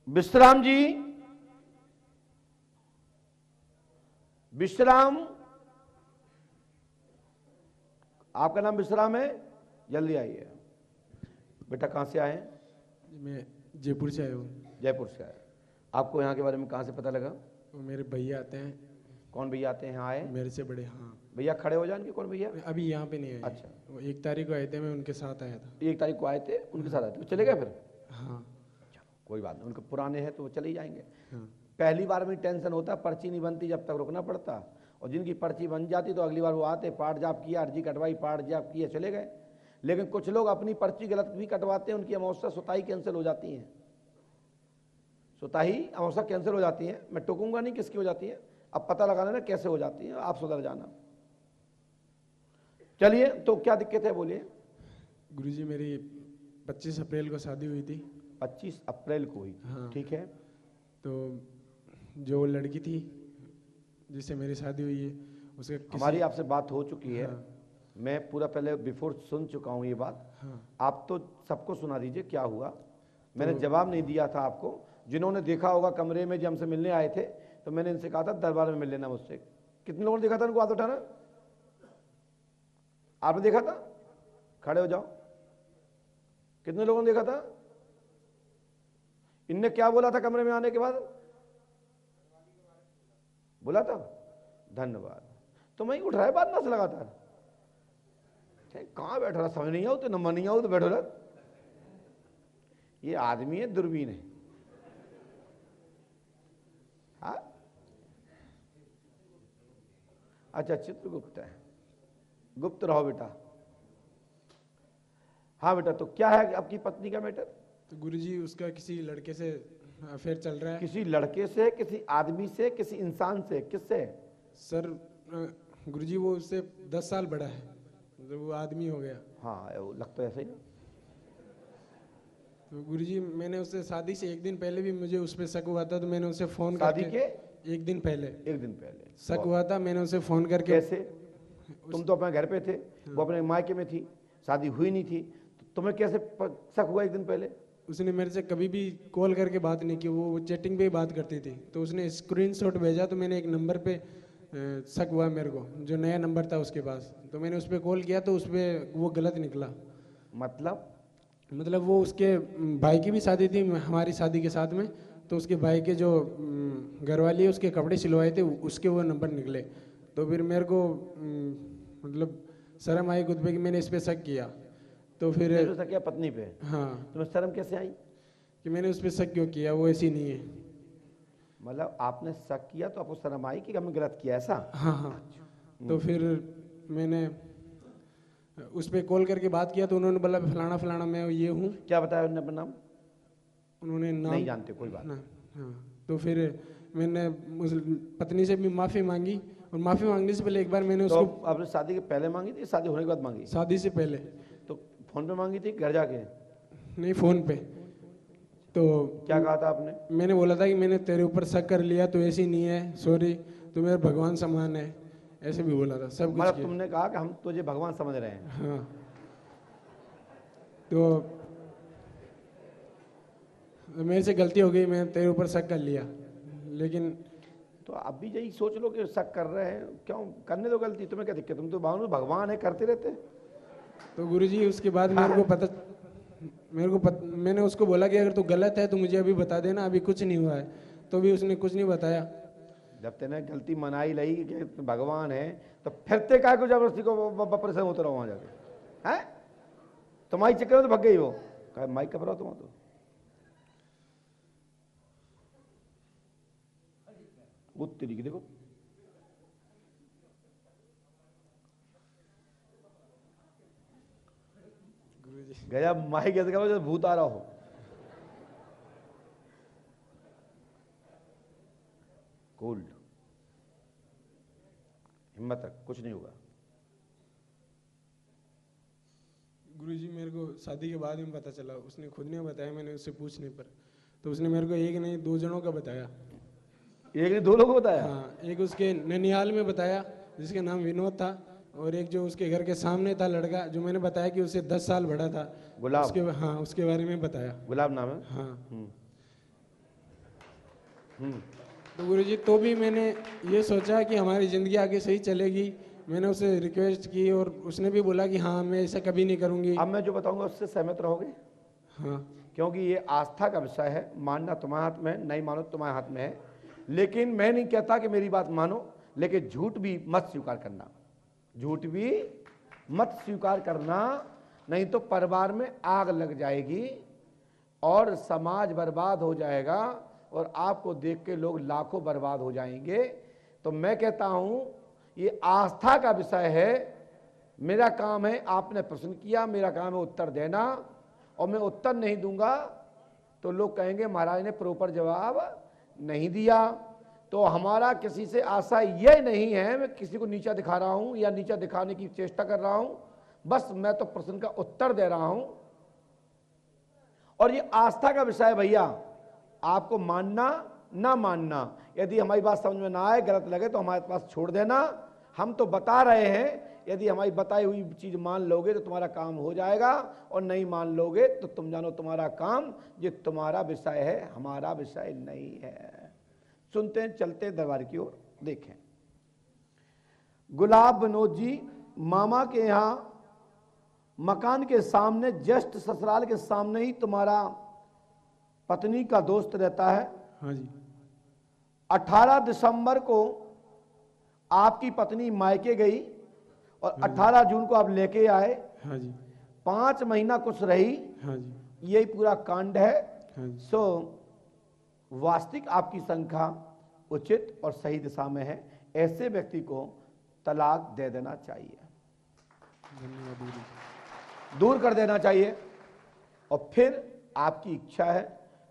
विश्राम जी, विश्राम, आपका नाम विश्राम है? जल्दी आइए। बेटा कहाँ से आए हैं? मैं जयपुर से आया हूँ। जयपुर से आए। आपको यहाँ के बारे में कहाँ से पता लगा? वो मेरे भैया आते हैं। कौन भैया आते हैं यहाँ आए? मेरे से बड़े। हाँ भैया खड़े हो जाएंगे। कौन भैया? अभी यहाँ पे नहीं आए। अच्छा। वो 1 तारीख को आए थे, मैं उनके साथ आया था। 1 तारीख को आए थे, उनके साथ आए थे, चले गए फिर? हाँ। कोई बात नहीं, उनके पुराने हैं तो वो चले ही जाएंगे। हाँ। पहली बार में टेंशन होता, पर्ची नहीं बनती जब तक रुकना पड़ता, और जिनकी पर्ची बन जाती तो अगली बार वो आते, पाठ जाप किया, अर्जी कटवाई, पाठ जाप किए, चले गए। लेकिन कुछ लोग अपनी पर्ची गलत भी कटवाते हैं, उनकी अमावस्या सुताई कैंसिल हो जाती है। सुताई अमावस्या कैंसिल हो जाती है। मैं टोकूंगा नहीं किसकी हो जाती है, अब पता लगा लेना कैसे हो जाती है, आप सुधर जाना। चलिए, तो क्या दिक्कत है बोलिए। गुरुजी मेरी 25 अप्रैल को शादी हुई थी। 25 अप्रैल को हुई? हाँ। ठीक है। तो जो लड़की थी जिससे मेरी शादी हुई है उसके हमारी आपसे बात हो चुकी है। हाँ। मैं पूरा पहले बिफोर सुन चुका हूँ ये बात। हाँ। आप तो सबको सुना दीजिए क्या हुआ। मैंने जवाब नहीं दिया था आपको। जिन्होंने देखा होगा कमरे में जब हमसे मिलने आए थे तो मैंने इनसे कहा था दरबार में मिल लेना मुझसे। कितने लोगों ने देखा था उनको? हाथ उठाना। आपने देखा था? खड़े हो जाओ। कितने लोगों ने देखा था? इनने क्या बोला था कमरे में आने के बाद? बोला था धन्यवाद। तो मैं उठ रहा है बात ना से लगातार। कहां बैठा रहा समझ नहीं आओ तो नंबर नहीं आओ तो बैठो रहा। ये आदमी है दूरबीन है। हाँ? अच्छा, चित्रगुप्त है। गुप्त रहो बेटा। हाँ बेटा, तो क्या है आपकी पत्नी का मैटर? तो गुरुजी उसका किसी लड़के से अफेयर चल रहा है। किसी लड़के से, किसी आदमी से, किसी इंसान से? किससे? सर गुरुजी वो उससे 10 साल बड़ा है, मतलब वो आदमी हो गया। हाँ, वो लगता है ऐसे ही ना। तो गुरुजी मैंने उससे शादी से 1 दिन पहले भी मुझे उस पर शक हुआ था, तो मैंने उसे फोन शादी करके के 1 दिन पहले 1 दिन पहले शक हुआ था। मैंने उसे फोन करके। कैसे? तुम तो अपने घर पे थे, वो अपने मायके में थी, शादी हुई नहीं थी, तो तुम्हें कैसे शक हुआ 1 दिन पहले? उसने मेरे से कभी भी कॉल करके बात नहीं की, वो चैटिंग पे ही बात करती थी। तो उसने स्क्रीनशॉट भेजा तो मैंने एक नंबर पे शक हुआ मेरे को, जो नया नंबर था उसके पास। तो मैंने उस पर कॉल किया तो उस पर वो गलत निकला। मतलब वो उसके भाई की भी शादी थी हमारी शादी के साथ में, तो उसके भाई के जो घरवाली है उसके कपड़े सिलवाए थे उसके वो नंबर निकले। तो फिर मेरे को मतलब शर्म आई खुद पे कि मैंने इस पर शक किया। तो फिर शक किया पत्नी पे? हाँ। तुम्हें शर्म कैसे आई कि मैंने उस पर शक क्यों किया, वो ऐसी नहीं है। मतलब आपने शक किया तो आपको शर्म आई कि हमने गलत किया, ऐसा? हाँ हाँ। तो फिर मैंने उस पर कॉल करके बात किया तो उन्होंने बोला फलाना फलाना मैं ये हूँ। क्या बताया उन्होंने अपना नाम? उन्होंने नाम नहीं जानते, कोई बात ना। हाँ। तो फिर मैंने उस पत्नी से भी माफ़ी मांगी, और माफ़ी मांगने से पहले एक बार मैंने तो उसको। आपने शादी के पहले मांगी थी, शादी होने के बाद मांगी? शादी से पहले। तो फोन पे मांगी थी, घर जाके? नहीं, फ़ोन पे। तो क्या कहा था आपने? मैंने बोला था कि मैंने तेरे ऊपर शक कर लिया, तो ऐसी नहीं है, सॉरी, तू मेरा भगवान समान है, ऐसे भी बोला था सब कुछ। मतलब तुमने कहा कि हम तुझे भगवान समझ रहे हैं? हाँ। तो मेरे से गलती हो गई, मैं तेरे ऊपर शक कर लिया। लेकिन तो अब भी यही सोच लो कि शक कर रहे हैं, क्यों करने दो गलती, तुम्हें क्या दिक्कत? तुम तो भगवान है, करते रहते। तो गुरुजी उसके बाद मैंने उसको बोला कि अगर तू गलत है तो मुझे अभी बता देना, अभी कुछ नहीं हुआ है। तो भी उसने कुछ नहीं बताया। जब तेने गलती मनाई ली कि भगवान है, तो फिरते काय को जबरदस्ती को परेशान होते रहो वहां जाके? हैं तुम्हारी चक्कर में तो भग गई वो। कहा माइक कब रहा तुम तो वो तेरी की देखो। गया माइक ऐसे करो जैसे भूत आ रहा हो। कोल्ड, हिम्मत रख, कुछ नहीं होगा। गुरुजी मेरे को शादी के बाद में पता चला, उसने खुद नहीं बताया, मैंने उससे पूछने पर। तो उसने मेरे को 1 नहीं 2 जनों का बताया। 1 नहीं 2 लोगों को बताया? हाँ, एक उसके ननिहाल में बताया जिसका नाम विनोद था, और एक जो उसके घर के सामने था लड़का, जो मैंने बताया कि उससे 10 साल बड़ा था। गुलाब? उसके, हाँ, उसके बारे में बताया। गुलाब नाम है? हाँ। तो गुरुजी तो भी मैंने ये सोचा कि हमारी ज़िंदगी आगे सही चलेगी। मैंने उसे रिक्वेस्ट की और उसने भी बोला कि हाँ मैं ऐसा कभी नहीं करूँगी। अब मैं जो बताऊंगा उससे सहमत रहोगे? हाँ क्योंकि ये आस्था का विषय है, मानना तुम्हारे हाथ में है, नहीं मानो तुम्हारे हाथ में है। लेकिन मैं नहीं कहता कि मेरी बात मानो, लेकिन झूठ भी मत स्वीकार करना, झूठ भी मत स्वीकार करना, नहीं तो परिवार में आग लग जाएगी और समाज बर्बाद हो जाएगा और आपको देख के लोग लाखों बर्बाद हो जाएंगे। तो मैं कहता हूं ये आस्था का विषय है। मेरा काम है, आपने प्रश्न किया, मेरा काम है उत्तर देना, और मैं उत्तर नहीं दूंगा तो लोग कहेंगे महाराज ने प्रॉपर जवाब नहीं दिया। तो हमारा किसी से आशा यह नहीं है मैं किसी को नीचा दिखा रहा हूं या नीचा दिखाने की चेष्टा कर रहा हूं, बस मैं तो प्रश्न का उत्तर दे रहा हूं। और ये आस्था का विषय है भैया, आपको मानना ना मानना, यदि हमारी बात समझ में ना आए, गलत लगे तो हमारे पास छोड़ देना। हम तो बता रहे हैं, यदि हमारी बताई हुई चीज मान लोगे तो तुम्हारा काम हो जाएगा, और नहीं मान लोगे तो तुम जानो तुम्हारा काम, ये तुम्हारा विषय है, हमारा विषय नहीं है। सुनते हैं, चलते हैं दरबार की ओर। देखें, गुलाब विनोद जी मामा के यहां मकान के सामने, जस्ट ससुराल के सामने ही तुम्हारा पत्नी का दोस्त रहता है। हाँ जी। 18 दिसंबर को आपकी पत्नी मायके गई और 18 जून को आप लेके आए। हाँ जी। 5 महीना कुछ रही। हाँ जी। यही पूरा कांड है। हाँ जी। सो वास्तविक आपकी संख्या उचित और सही दिशा में है। ऐसे व्यक्ति को तलाक दे देना चाहिए, धन्यवाद गुरुजी। दूर कर देना चाहिए। और फिर आपकी इच्छा है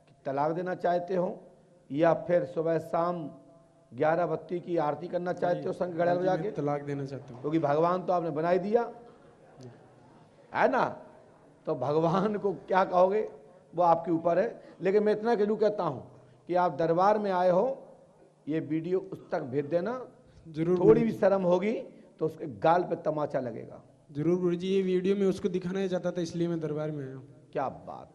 कि तलाक देना चाहते हो या फिर सुबह शाम 11 बत्ती की आरती करना चाहते हो संग गड़े बजा के, तलाक देना चाहता हूँ। क्योंकि भगवान तो आपने बना ही दिया है ना, तो भगवान को क्या कहोगे वो आपके ऊपर है। लेकिन मैं इतना जरूर कहता हूं कि आप दरबार में आए हो, ये वीडियो उस तक भेज देना। जरूर थोड़ी भी शर्म होगी तो उसके गाल पे तमाचा लगेगा। जरूर गुरुजी, ये वीडियो में उसको दिखाना चाहता था, इसलिए मैं दरबार में आया हूँ। क्या बात